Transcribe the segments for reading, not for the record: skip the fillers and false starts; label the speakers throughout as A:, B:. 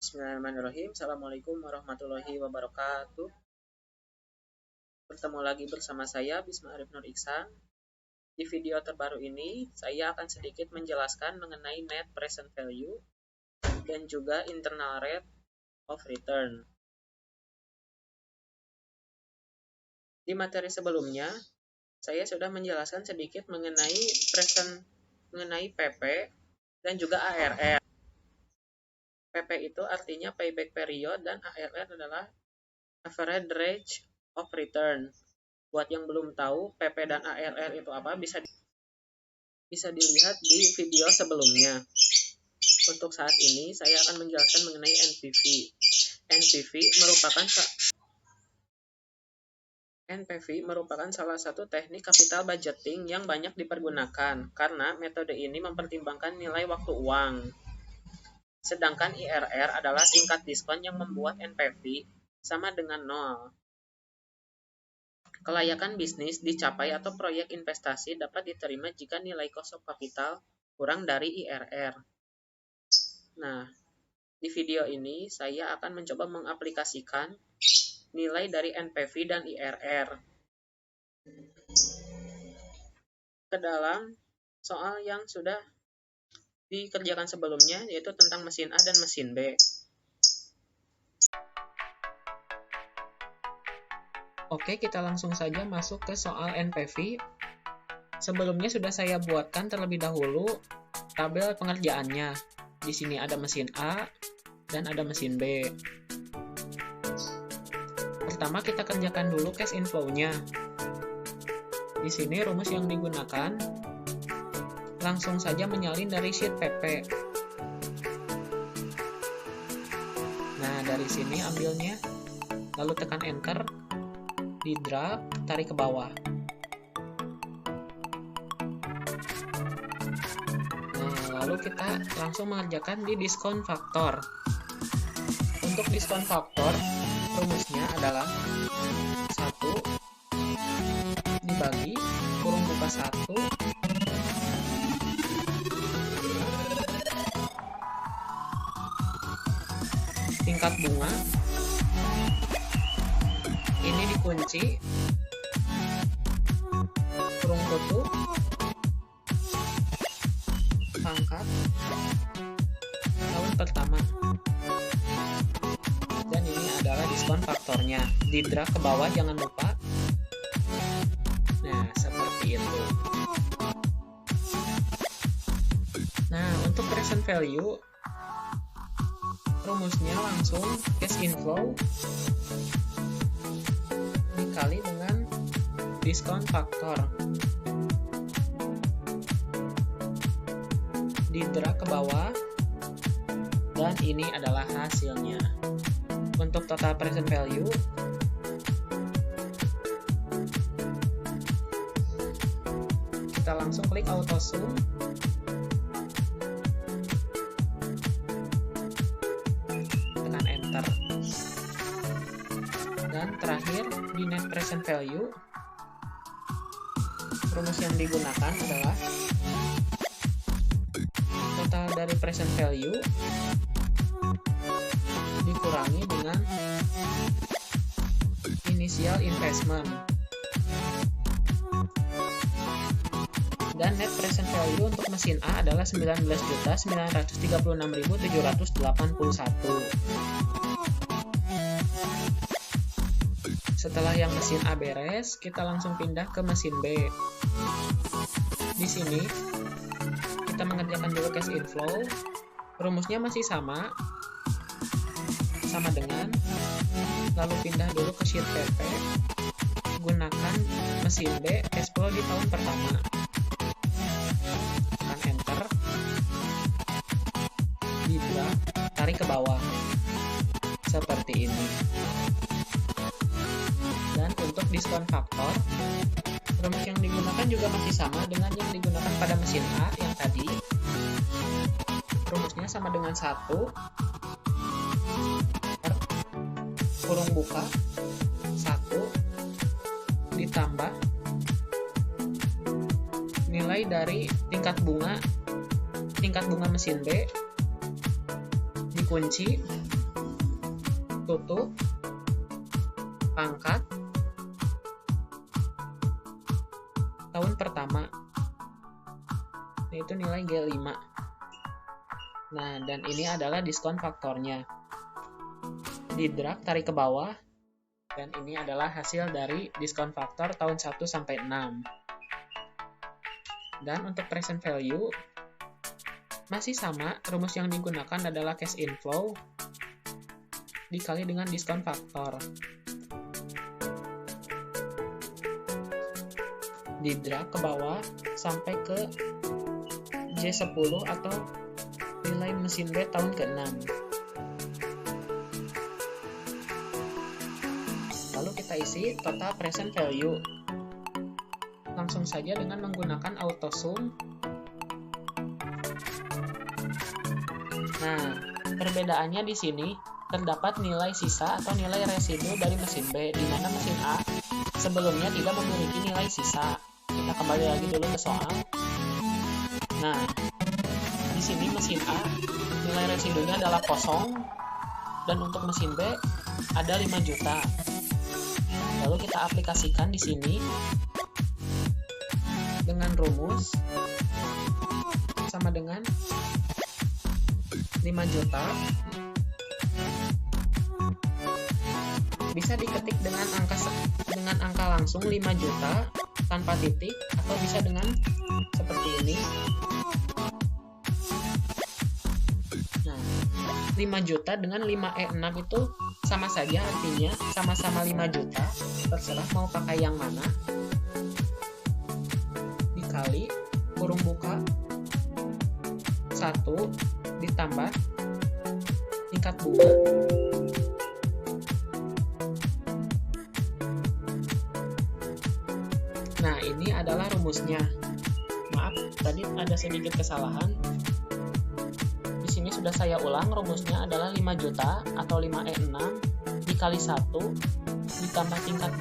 A: Bismillahirrahmanirrahim. Assalamualaikum warahmatullahi wabarakatuh. Bertemu lagi bersama saya, Bisma Arif Nur Iksan. Di video terbaru ini, saya akan sedikit menjelaskan mengenai net present value dan juga internal rate of return. Di materi sebelumnya, saya sudah menjelaskan sedikit mengenai PP dan juga ARR. PP itu artinya payback period dan ARR adalah average rate of return. Buat yang belum tahu PP dan ARR itu apa, bisa dilihat di video sebelumnya. Untuk saat ini saya akan menjelaskan mengenai NPV. NPV merupakan salah satu teknik capital budgeting yang banyak dipergunakan karena metode ini mempertimbangkan nilai waktu uang. Sedangkan IRR adalah tingkat diskon yang membuat NPV sama dengan 0. Kelayakan bisnis dicapai atau proyek investasi dapat diterima jika nilai cost of capital kurang dari IRR. Nah, di video ini saya akan mencoba mengaplikasikan nilai dari NPV dan IRR ke dalam soal yang sudah dikerjakan sebelumnya, yaitu tentang mesin A dan mesin B. Oke, kita langsung saja masuk ke soal NPV. Sebelumnya sudah saya buatkan terlebih dahulu tabel pengerjaannya. Di sini ada mesin A dan ada mesin B. Pertama kita kerjakan dulu cash inflow-nya. Di sini rumus yang digunakan langsung saja menyalin dari sheet PP. Nah, dari sini ambilnya, lalu tekan enter, di drag, tarik ke bawah. Nah, lalu kita langsung mengerjakan di diskon faktor. Untuk diskon faktor, rumusnya adalah 1 dibagi kurung buka 1 tingkat bunga ini dikunci kurung tutup pangkat tahun pertama, dan ini adalah diskon faktornya. Di drag ke bawah, jangan lupa. Nah, seperti itu. Nah, untuk present value rumusnya langsung cash inflow dikali dengan diskon faktor. Di drag ke bawah, dan ini adalah hasilnya. Untuk total present value, kita langsung klik auto sum. Dan terakhir di net present value, rumus yang digunakan adalah total dari present value dikurangi dengan initial investment, dan net present value untuk mesin A adalah 19.936.781. Setelah yang mesin A beres, kita langsung pindah ke mesin B. Di sini, kita mengerjakan dulu cash inflow. Rumusnya masih sama dengan, lalu pindah dulu ke sheet PP. Gunakan mesin B, cash flow di tahun pertama. Tekan enter. Di drag, tarik ke bawah. Seperti ini. Dan untuk diskon faktor, rumus yang digunakan juga masih sama dengan yang digunakan pada mesin A yang tadi. Rumusnya sama dengan 1 per kurung buka 1 ditambah nilai dari tingkat bunga mesin B dikunci tutup, pangkat, tahun pertama, yaitu nilai G5. Nah, dan ini adalah diskon faktornya. Di drag, tarik ke bawah, dan ini adalah hasil dari diskon faktor tahun 1 sampai 6. Dan untuk present value, masih sama, rumus yang digunakan adalah cash inflow dikali dengan diskon faktor. Di drag ke bawah sampai ke J10 atau nilai mesin B tahun ke-6. Lalu kita isi total present value. Langsung saja dengan menggunakan auto sum. Nah, perbedaannya di sini terdapat nilai sisa atau nilai residu dari mesin B, di mana mesin A sebelumnya tidak memiliki nilai sisa. Kita kembali lagi dulu ke soal. Nah, di sini mesin A nilai residunya adalah kosong, dan untuk mesin B ada 5 juta. Lalu kita aplikasikan di sini dengan rumus sama dengan 5 juta bisa diketik dengan angka langsung 5 juta tanpa titik, atau bisa dengan seperti ini. Nah, 5 juta dengan 5E6 itu sama saja, artinya sama-sama 5 juta, terserah mau pakai yang mana. Dikali kurung buka 1 ditambah tingkat bunga Nah, ini adalah rumusnya. Maaf, tadi ada sedikit kesalahan. Di sini sudah saya ulang, rumusnya adalah 5 juta atau 5E6 dikali 1 ditambah tingkat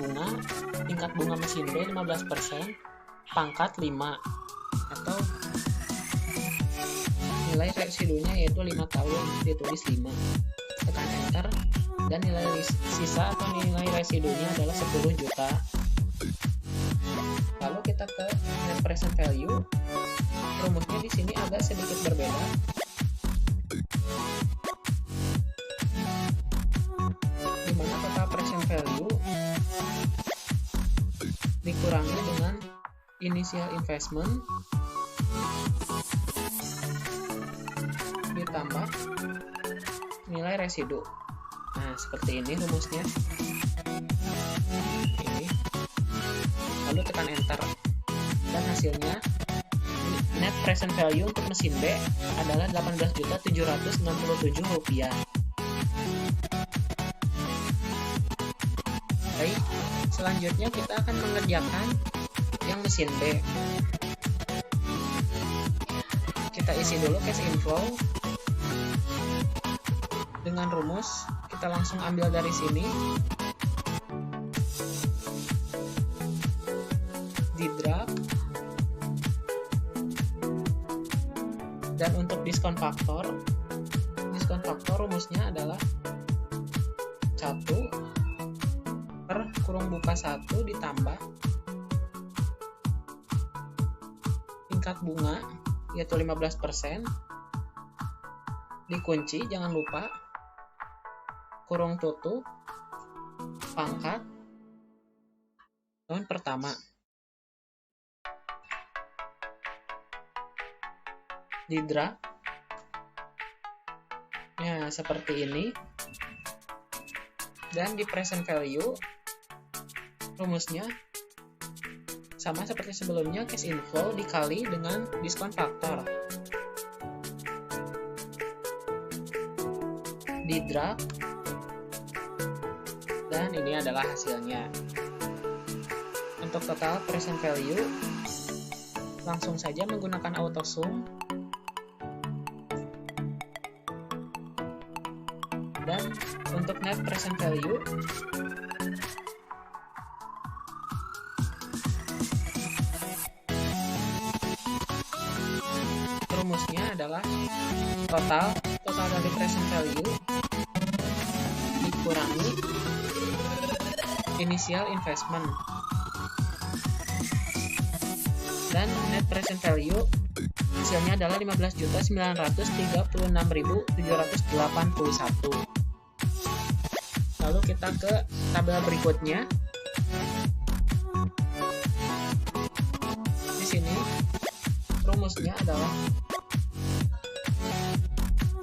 A: bunga mesin B 15%, pangkat 5, atau nilai residunya yaitu 5 tahun, ditulis 5. Tekan enter, dan nilai sisa atau nilai residunya adalah 10 juta. Lalu kita ke net present value. Rumusnya di sini agak sedikit berbeda. Di mana total present value dikurangi dengan initial investment ditambah nilai residu. Nah, seperti ini rumusnya. Lalu tekan enter, dan hasilnya net present value untuk mesin B adalah Rp18.767.000. Baik, selanjutnya kita akan mengerjakan yang mesin B. Kita isi dulu cash inflow dengan rumus, kita langsung ambil dari sini. Di drag, dan untuk diskon faktor rumusnya adalah 1 per kurung buka 1 ditambah tingkat bunga yaitu 15%, dikunci, jangan lupa, kurung tutup, pangkat tahun pertama. Di drag, ya seperti ini, dan di present value rumusnya sama seperti sebelumnya, cash inflow dikali dengan diskon faktor. Di drag, dan ini adalah hasilnya. Untuk total present value langsung saja menggunakan auto sum. Dan untuk net present value rumusnya adalah total dari present value dikurangi initial investment, dan net present value hasilnya adalah 15.936.781. Lalu kita ke tabel berikutnya. Di sini rumusnya adalah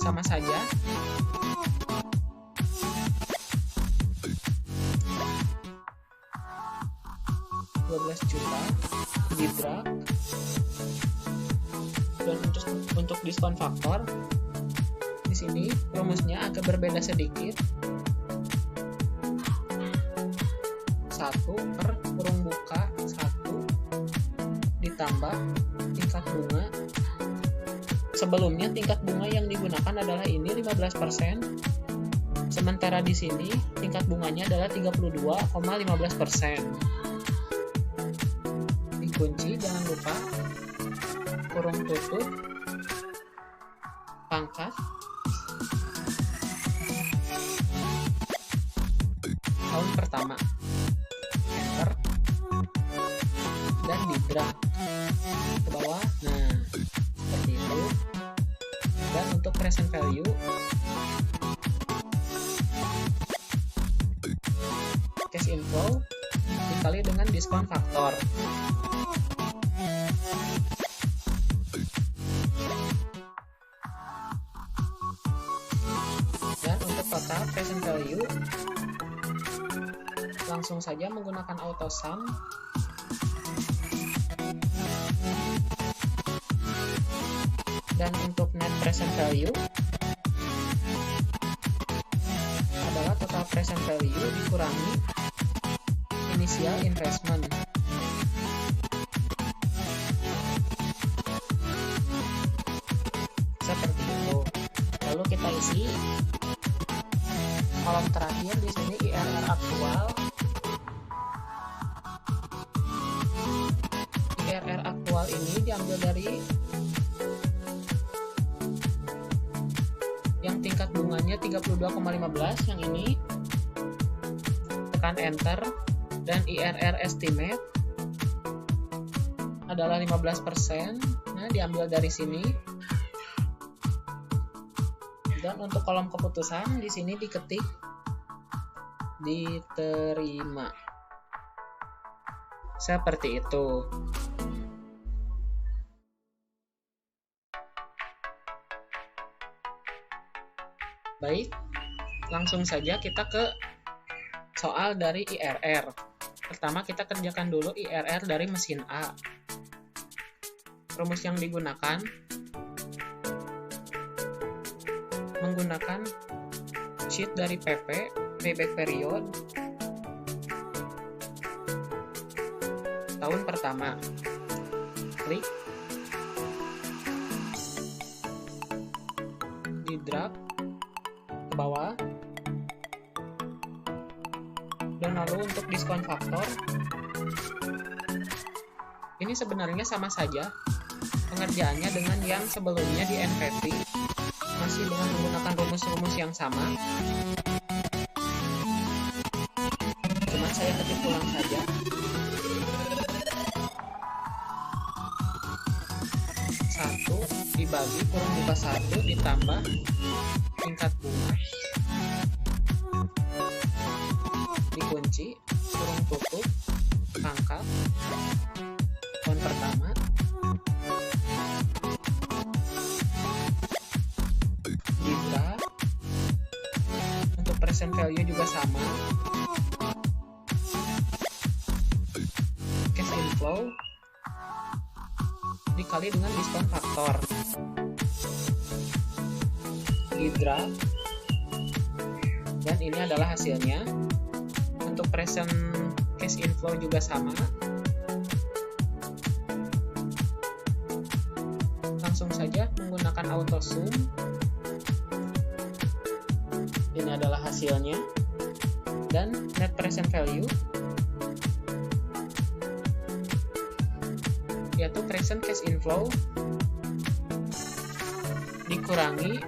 A: sama saja. $12 juta di drag, dan untuk diskon faktor di sini rumusnya agak berbeda sedikit. 1 per kurung buka 1 ditambah tingkat bunga. Sebelumnya tingkat bunga yang digunakan adalah ini 15%. Sementara di sini tingkat bunganya adalah 32,15%. Dikunci, jangan lupa kurung tutup pangkat tahun pertama, enter, dan di drag ke bawah. Nah, seperti itu. Dan untuk present value cash inflow dikali dengan diskon faktor. Dan untuk total present value langsung saja menggunakan auto sum. Dan untuk net present value adalah total present value dikurangi initial investment. Seperti itu. Lalu kita isi kolom terakhir di sini IRR aktual. IRR aktual ini diambil dari yang tingkat bunganya 32,15, yang ini tekan enter, dan IRR estimate adalah 15%. Nah, diambil dari sini. Dan untuk kolom keputusan di sini diketik diterima. Seperti itu. Baik, langsung saja kita ke soal dari IRR. Pertama kita kerjakan dulu IRR dari mesin A. Rumus yang digunakan menggunakan sheet dari PP, payback period, tahun pertama. Klik, di drag ke bawah, dan lalu untuk diskon faktor ini sebenarnya sama saja pengerjaannya dengan yang sebelumnya di NPV, masih dengan menggunakan rumus-rumus yang sama, cuma saya ketik ulang saja. Satu dibagi kurung buka 1 ditambah tingkat bunga, dikunci, kurung tutup, pangkat, tahun pertama, kita untuk present value juga sama, cash inflow dikali dengan diskon faktor, di drag, dan ini adalah hasilnya. Untuk present cash inflow juga sama, langsung saja menggunakan auto sum. Ini adalah hasilnya. Dan net present value yaitu present cash inflow dikurangi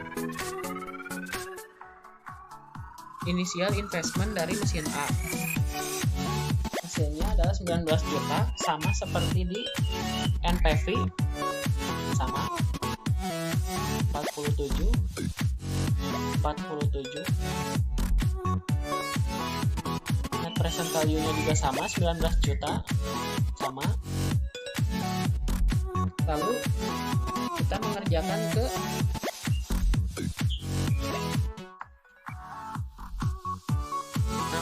A: inisial investment dari mesin A. Hasilnya adalah 19 juta, sama seperti di NPV, sama 47. Net present value-nya juga sama, 19 juta, sama. Lalu kita mengerjakan ke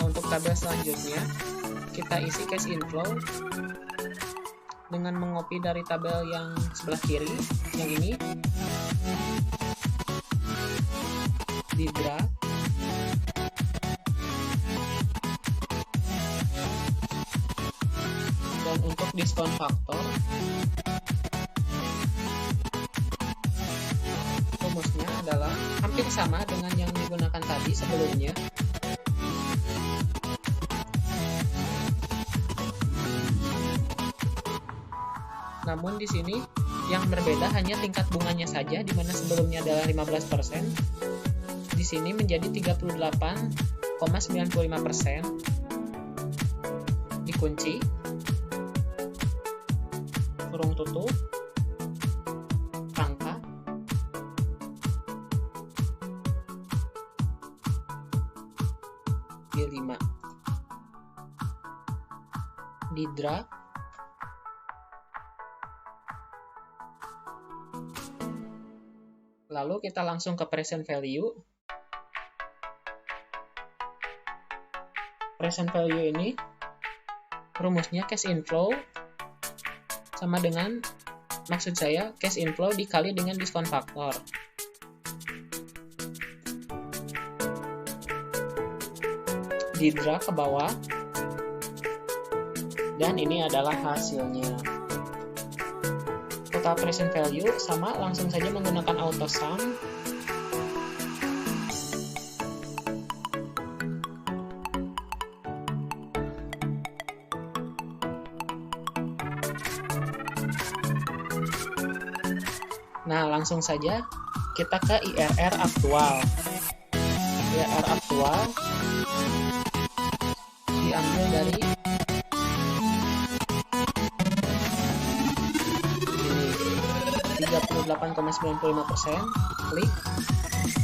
A: untuk tabel selanjutnya, kita isi cash inflow dengan mengopi dari tabel yang sebelah kiri, yang ini, di drag, dan untuk diskon faktor, rumusnya adalah hampir sama dengan yang digunakan tadi sebelumnya. Namun di sini yang berbeda hanya tingkat bunganya saja, di mana sebelumnya adalah 15%, di sini menjadi 38,95%. Dikunci, kurung tutup, angka, di 5. Di drag, lalu kita langsung ke present value. Present value ini rumusnya cash inflow sama dengan, maksud saya, cash inflow dikali dengan diskon faktor. Di drag ke bawah, dan ini adalah hasilnya. Total present value sama, langsung saja menggunakan auto sum. Nah, langsung saja kita ke IRR aktual. IRR aktual diambil dari 38,95%, klik,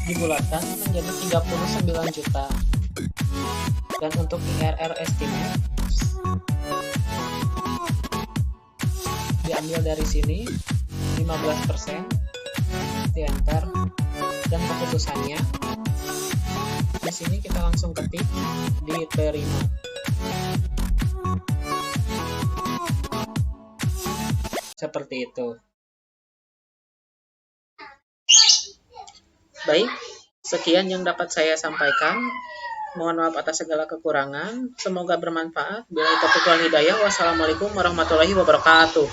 A: dibulatkan menjadi 39 juta. Dan untuk IRR estimate diambil dari sini 15%, di enter, dan keputusannya di sini kita langsung ketik, diterima. Seperti itu. Baik, sekian yang dapat saya sampaikan. Mohon maaf atas segala kekurangan. Semoga bermanfaat. Bila taufiq wal hidayah. Wassalamualaikum warahmatullahi wabarakatuh.